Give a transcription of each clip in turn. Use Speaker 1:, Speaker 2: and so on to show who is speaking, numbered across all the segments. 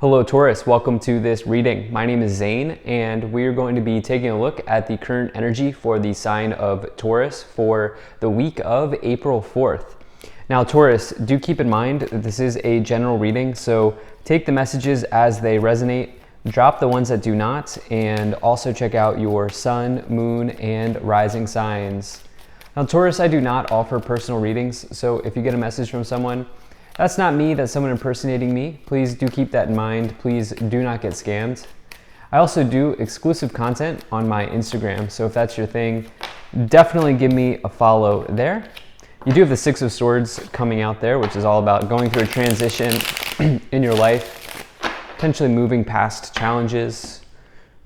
Speaker 1: Hello Taurus, welcome to this reading. My name is Zane and we're going to be taking a look at the current energy for the sign of Taurus for the week of April 4th. Now Taurus, do keep in mind that this is a general reading, so take the messages as they resonate, drop the ones that do not, and also check out your sun, moon, and rising signs. Now Taurus, I do not offer personal readings, so if you get a message from someone, that's not me, that's someone impersonating me. Please do keep that in mind. Please do not get scammed. I also do exclusive content on my Instagram, so if that's your thing, definitely give me a follow there. You do have the Six of Swords coming out there, which is all about going through a transition in your life, potentially moving past challenges.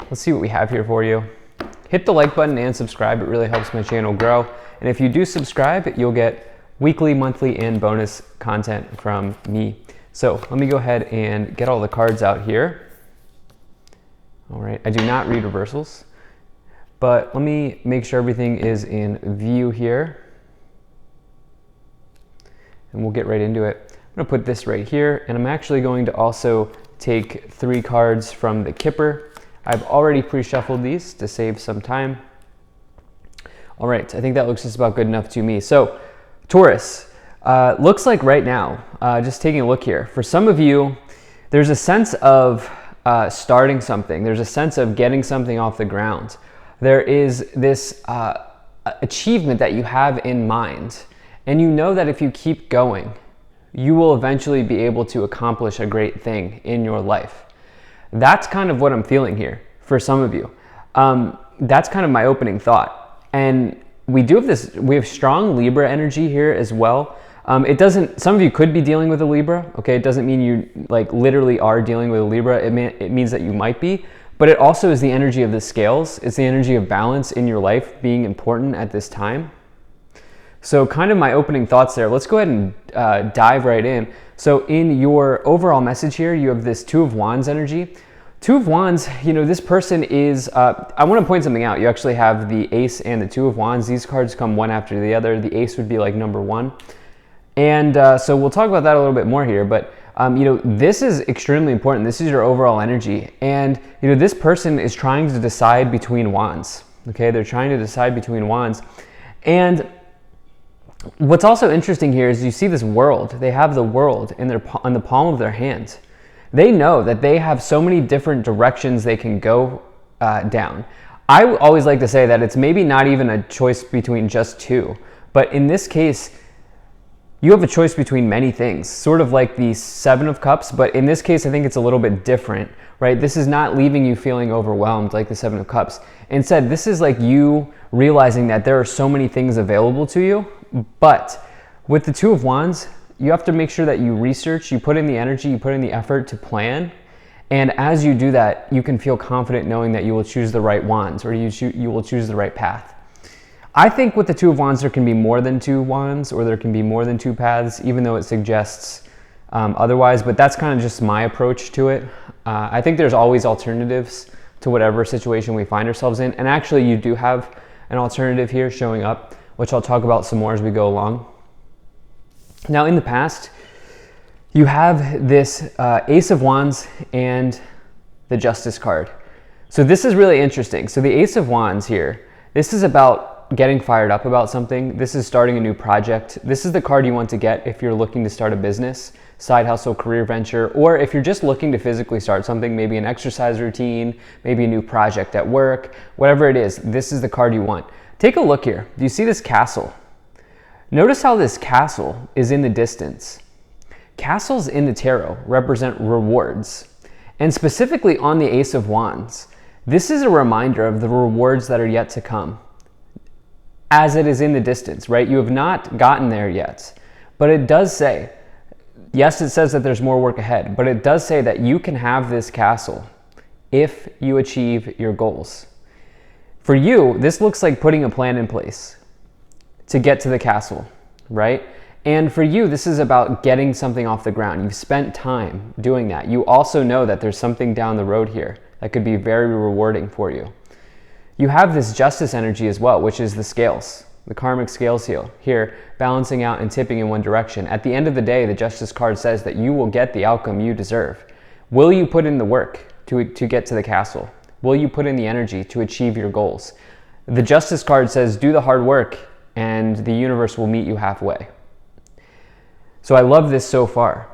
Speaker 1: Let's see what we have here for you. Hit the like button and subscribe. It really helps my channel grow. And if you do subscribe, you'll get weekly, monthly, and bonus content from me. So let me go ahead and get all the cards out here. All right, I do not read reversals, but let me make sure everything is in view here. And we'll get right into it. I'm gonna put this right here, and I'm actually going to also take 3 cards from the Kipper. I've already pre-shuffled these to save some time. All right, I think that looks just about good enough to me. So Taurus, looks like right now, just taking a look here, for some of you, there's a sense of starting something. There's a sense of getting something off the ground. There is this achievement that you have in mind, and you know that if you keep going, you will eventually be able to accomplish a great thing in your life. That's kind of what I'm feeling here for some of you. That's kind of my opening thought. And we have strong Libra energy here as well. Some of you could be dealing with a Libra, okay? It doesn't mean you like literally are dealing with a Libra. It means that you might be, but it also is the energy of the scales. It's the energy of balance in your life being important at this time. So kind of my opening thoughts there. Let's go ahead and dive right in. So in your overall message here, you have this Two of Wands energy. Two of Wands, you know, this person is, I want to point something out. You actually have the Ace and the Two of Wands. These cards come one after the other. The Ace would be like number 1. And so we'll talk about that a little bit more here. But, you know, this is extremely important. This is your overall energy. And, you know, this person is trying to decide between wands. Okay, they're trying to decide between wands. And what's also interesting here is you see this world. They have the world in on the palm of their hand. They know that they have so many different directions they can go down. I always like to say that it's maybe not even a choice between just 2, but in this case, you have a choice between many things, sort of like the 7 of Cups, but in this case, I think it's a little bit different, right? This is not leaving you feeling overwhelmed like the 7 of Cups. Instead, this is like you realizing that there are so many things available to you, but with the Two of Wands, you have to make sure that you research, you put in the energy, you put in the effort to plan. And as you do that, you can feel confident knowing that you will choose the right wands or you will choose the right path. I think with the Two of Wands, there can be more than 2 wands or there can be more than 2 paths, even though it suggests otherwise, but that's kind of just my approach to it. I think there's always alternatives to whatever situation we find ourselves in. And actually you do have an alternative here showing up, which I'll talk about some more as we go along. Now in the past, you have this Ace of Wands and the Justice card. So this is really interesting. So the Ace of Wands here, this is about getting fired up about something. This is starting a new project. This is the card you want to get if you're looking to start a business, side hustle, career venture, or if you're just looking to physically start something, maybe an exercise routine, maybe a new project at work, whatever it is, this is the card you want. Take a look here. Do you see this castle? Notice how this castle is in the distance. Castles in the tarot represent rewards. And specifically on the Ace of Wands, this is a reminder of the rewards that are yet to come. As it is in the distance, right? You have not gotten there yet. But it does say, yes, it says that there's more work ahead, but it does say that you can have this castle if you achieve your goals. For you, this looks like putting a plan in place to get to the castle, right? And for you, this is about getting something off the ground. You've spent time doing that. You also know that there's something down the road here that could be very rewarding for you. You have this Justice energy as well, which is the scales, the karmic scales here, balancing out and tipping in one direction. At the end of the day, the Justice card says that you will get the outcome you deserve. Will you put in the work to get to the castle? Will you put in the energy to achieve your goals? The Justice card says, do the hard work and the universe will meet you halfway. So I love this so far.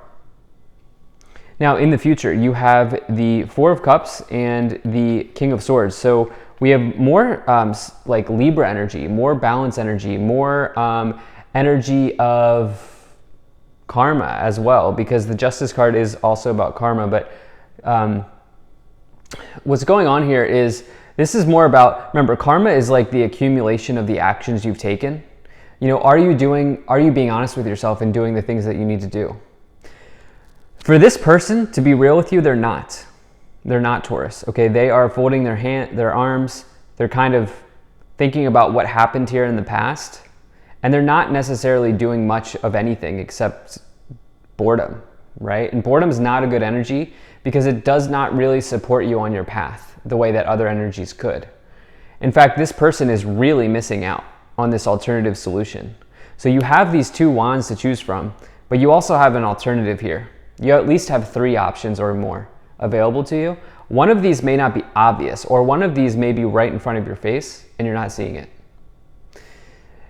Speaker 1: Now in the future, you have the Four of Cups and the King of Swords. So we have more like Libra energy, more balance energy, more energy of karma as well, because the Justice card is also about karma. But what's going on here is, this is more about, remember, karma is like the accumulation of the actions you've taken. You know, are you being honest with yourself and doing the things that you need to do? For this person, to be real with you, they're not. They're not Taurus, okay? They are folding their arms. They're kind of thinking about what happened here in the past. And they're not necessarily doing much of anything except boredom, right? And boredom is not a good energy because it does not really support you on your path the way that other energies could. In fact, this person is really missing out on this alternative solution. So you have these two wands to choose from, but you also have an alternative here. You at least have 3 options or more available to you. One of these may not be obvious, or one of these may be right in front of your face and you're not seeing it.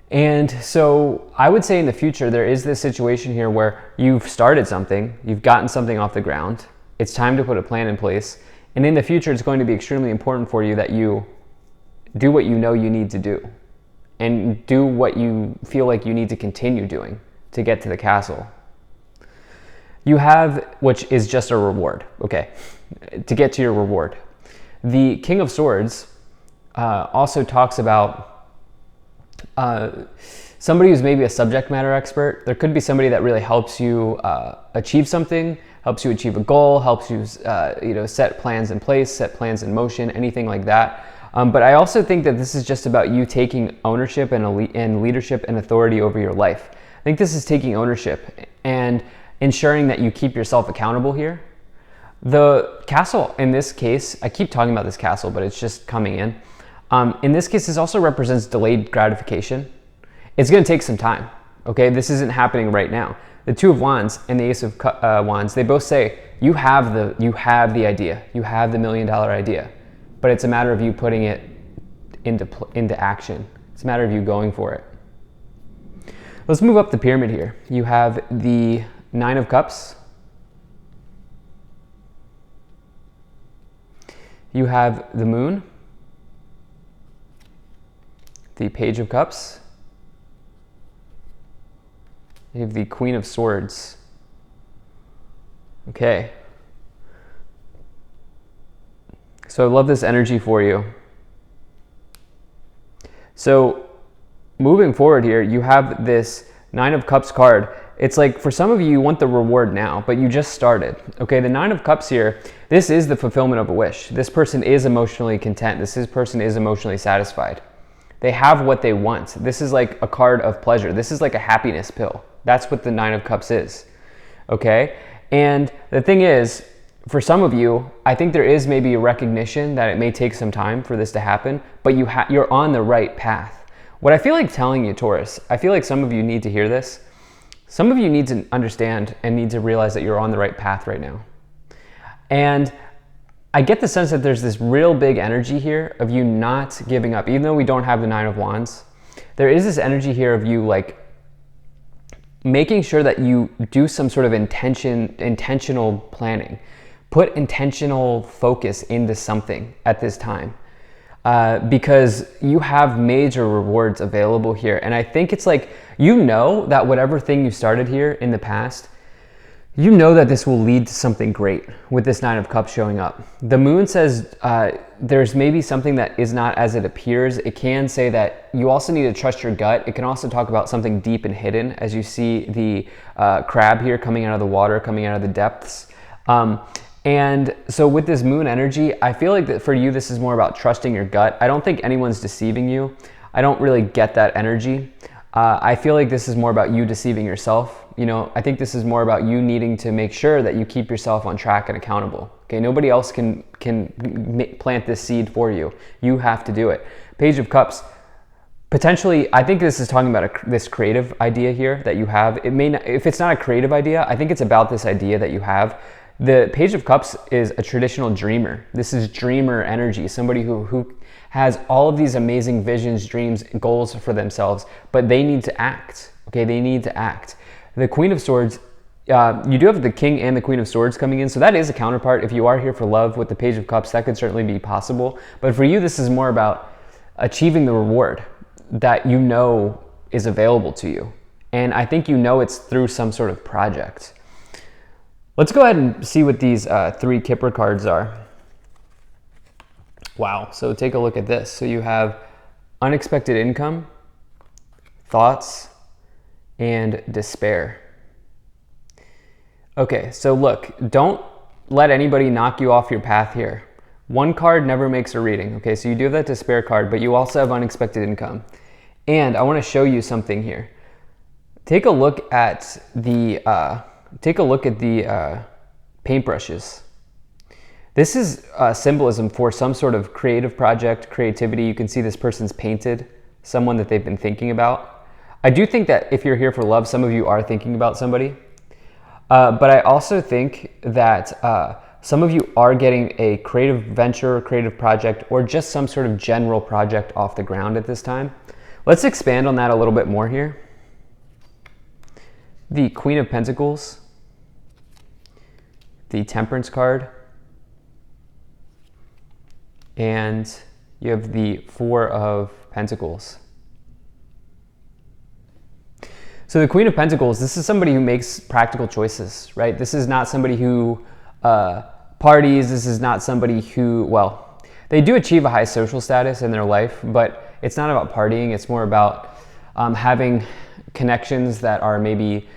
Speaker 1: And so I would say in the future, there is this situation here where you've started something, you've gotten something off the ground, it's time to put a plan in place. And in the future, it's going to be extremely important for you that you do what you know you need to do and do what you feel like you need to continue doing to get to the castle. You have, which is just a reward, okay, to get to your reward. The King of Swords also talks about somebody who's maybe a subject matter expert. There could be somebody that really helps you achieve something, helps you achieve a goal, helps you set plans in place, set plans in motion, anything like that. But I also think that this is just about you taking ownership and leadership and authority over your life. I think this is taking ownership and ensuring that you keep yourself accountable here. The castle, in this case, I keep talking about this castle, but it's just coming in. In this case, this also represents delayed gratification. It's going to take some time, okay? This isn't happening right now. The Two of Wands and the Ace of Wands, they both say you have the idea, you have the $1 million idea, but it's a matter of you putting it into action. It's a matter of you going for it. Let's move up the pyramid here. You have the Nine of Cups. You have the Moon, the Page of Cups. You have the Queen of Swords. Okay. So I love this energy for you. So moving forward here, you have this Nine of Cups card. It's like, for some of you, you want the reward now, but you just started. Okay, the Nine of Cups here, this is the fulfillment of a wish. This person is emotionally content. This person is emotionally satisfied. They have what they want. This is like a card of pleasure. This is like a happiness pill. That's what the Nine of Cups is. Okay, and the thing is, for some of you, I think there is maybe a recognition that it may take some time for this to happen, but you're on the right path. What I feel like telling you, Taurus, I feel like some of you need to hear this. Some of you need to understand and need to realize that you're on the right path right now. And I get the sense that there's this real big energy here of you not giving up. Even though we don't have the Nine of Wands, there is this energy here of you like making sure that you do some sort of intentional planning. Put intentional focus into something at this time. Because you have major rewards available here. And I think it's like, you know that whatever thing you started here in the past, you know that this will lead to something great with this Nine of Cups showing up. The Moon says there's maybe something that is not as it appears. It can say that you also need to trust your gut. It can also talk about something deep and hidden, as you see the crab here coming out of the water, coming out of the depths. And so with this Moon energy, I feel like that for you, this is more about trusting your gut. I don't think anyone's deceiving you. I don't really get that energy. I feel like this is more about you deceiving yourself. You know, I think this is more about you needing to make sure that you keep yourself on track and accountable. Okay, nobody else can plant this seed for you. You have to do it. Page of Cups. Potentially, I think this is talking about this creative idea here that you have. It may not, if it's not a creative idea, I think it's about this idea that you have The Page of Cups is a traditional dreamer. This is dreamer energy, somebody who has all of these amazing visions, dreams, goals for themselves, but they need to act, okay? They need to act. The Queen of Swords, you do have the King and the Queen of Swords coming in, so that is a counterpart. If you are here for love with the Page of Cups, that could certainly be possible. But for you, this is more about achieving the reward that you know is available to you. And I think you know it's through some sort of project. Let's go ahead and see what these 3 Kipper cards are. Wow, so take a look at this. So you have unexpected income, thoughts, and despair. Okay, so look, don't let anybody knock you off your path here. One card never makes a reading. Okay, so you do have that despair card, but you also have unexpected income. And I want to show you something here. Take a look at the paintbrushes. This is symbolism for some sort of creative project, creativity. You can see this person's painted someone that they've been thinking about. I do think that if you're here for love, some of you are thinking about somebody. But I also think that some of you are getting a creative venture, creative project, or just some sort of general project off the ground at this time. Let's expand on that a little bit more here. The Queen of Pentacles, the Temperance card, and you have the 4 of Pentacles. So the Queen of Pentacles, this is somebody who makes practical choices, right? This is not somebody who parties. This is not somebody who, well, they do achieve a high social status in their life, but it's not about partying. It's more about having connections that are maybe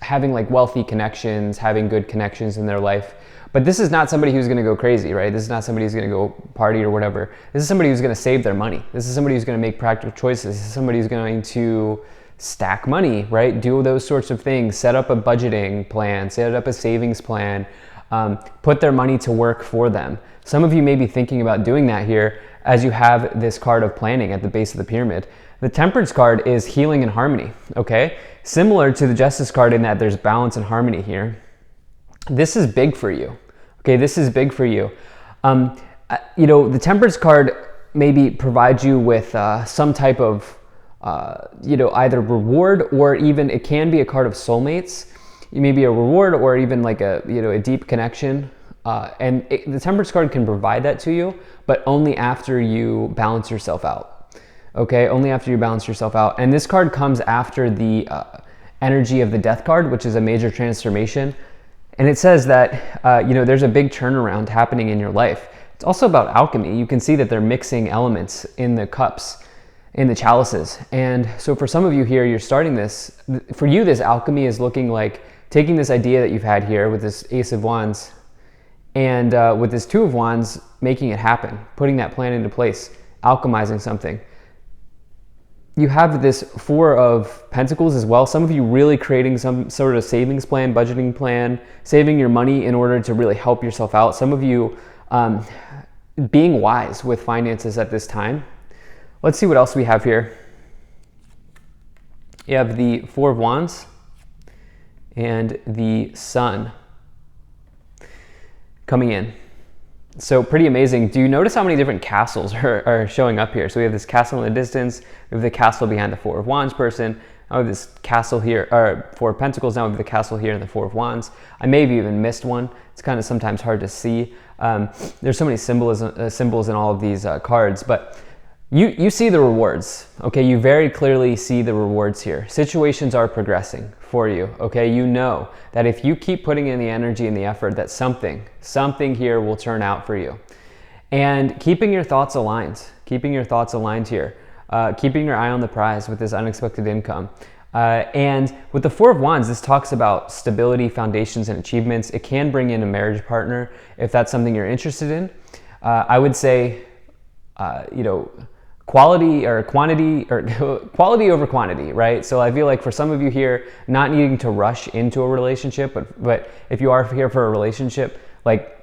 Speaker 1: having like wealthy connections, having good connections in their life. But this is not somebody who's going to go crazy, right? This is not somebody who's going to go party or whatever. This is somebody who's going to save their money. This is somebody who's going to make practical choices. This is somebody who's going to stack money, right? Do those sorts of things. Set up a budgeting plan, set up a savings plan, put their money to work for them. Some of you may be thinking about doing that here as you have this card of planning at the base of the pyramid. The Temperance card is healing and harmony, okay? Similar to the Justice card in that there's balance and harmony here. This is big for you, okay? This is big for you. You know, the Temperance card maybe provides you with some type of, you know, either reward, or even it can be a card of soulmates. It may be a reward or even like a, you know, a deep connection. The Temperance card can provide that to you, but only after you balance yourself out. Okay, only after you balance yourself out. And this card comes after the energy of the Death card, which is a major transformation. And it says that, you know, there's a big turnaround happening in your life. It's also about alchemy. You can see that they're mixing elements in the cups, in the chalices. And so for some of you here, you're starting this. For you, this alchemy is looking like taking this idea that you've had here with this Ace of Wands and with this 2 of Wands, making it happen, putting that plan into place, alchemizing something. You have this 4 of Pentacles as well. Some of you really creating some sort of savings plan, budgeting plan, saving your money in order to really help yourself out. Some of you being wise with finances at this time. Let's see what else we have here. You have the 4 of Wands and the Sun coming in. So pretty amazing. Do you notice how many different castles are showing up here? So we have this castle in the distance, we have the castle behind the 4 of Wands person, now we have this castle here, or 4 of Pentacles, now we have the castle here in the 4 of Wands. I may have even missed one. It's kind of sometimes hard to see. There's so many symbols in all of these cards, but you see the rewards, okay? You very clearly see the rewards here. Situations are progressing for you, okay? You know that if you keep putting in the energy and the effort, that something here will turn out for you. And keeping your thoughts aligned here, keeping your eye on the prize with this unexpected income. And with the 4 of Wands, this talks about stability, foundations, and achievements. It can bring in a marriage partner if that's something you're interested in. I would say, you know, quality or quantity, or quality over quantity, right? So I feel like for some of you here, not needing to rush into a relationship, but if you are here for a relationship, like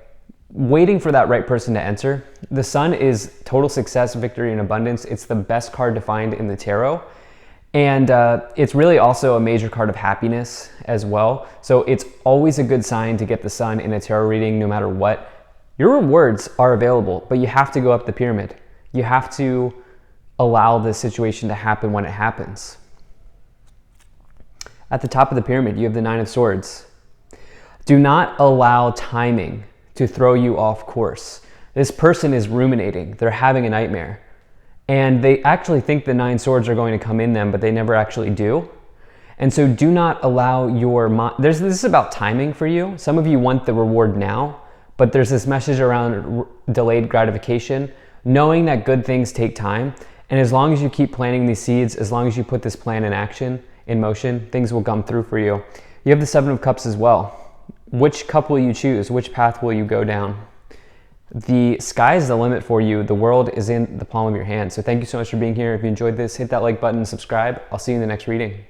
Speaker 1: waiting for that right person to enter. The Sun is total success, victory, and abundance. It's the best card to find in the tarot. And it's really also a major card of happiness as well. So it's always a good sign to get the sun in a tarot reading no matter what. Your rewards are available, but you have to go up the pyramid. You have to allow the situation to happen when it happens. At the top of the pyramid, you have the Nine of Swords. Do not allow timing to throw you off course. This person is ruminating. They're having a nightmare. And they actually think the 9 swords are going to come in them, but they never actually do. And so do not allow your mind. This is about timing for you. Some of you want the reward now, but there's this message around delayed gratification, knowing that good things take time. And as long as you keep planting these seeds, as long as you put this plan in action, in motion, things will come through for you. You have the Seven of Cups as well. Which cup will you choose? Which path will you go down? The sky is the limit for you. The world is in the palm of your hand. So thank you so much for being here. If you enjoyed this, hit that like button, subscribe. I'll see you in the next reading.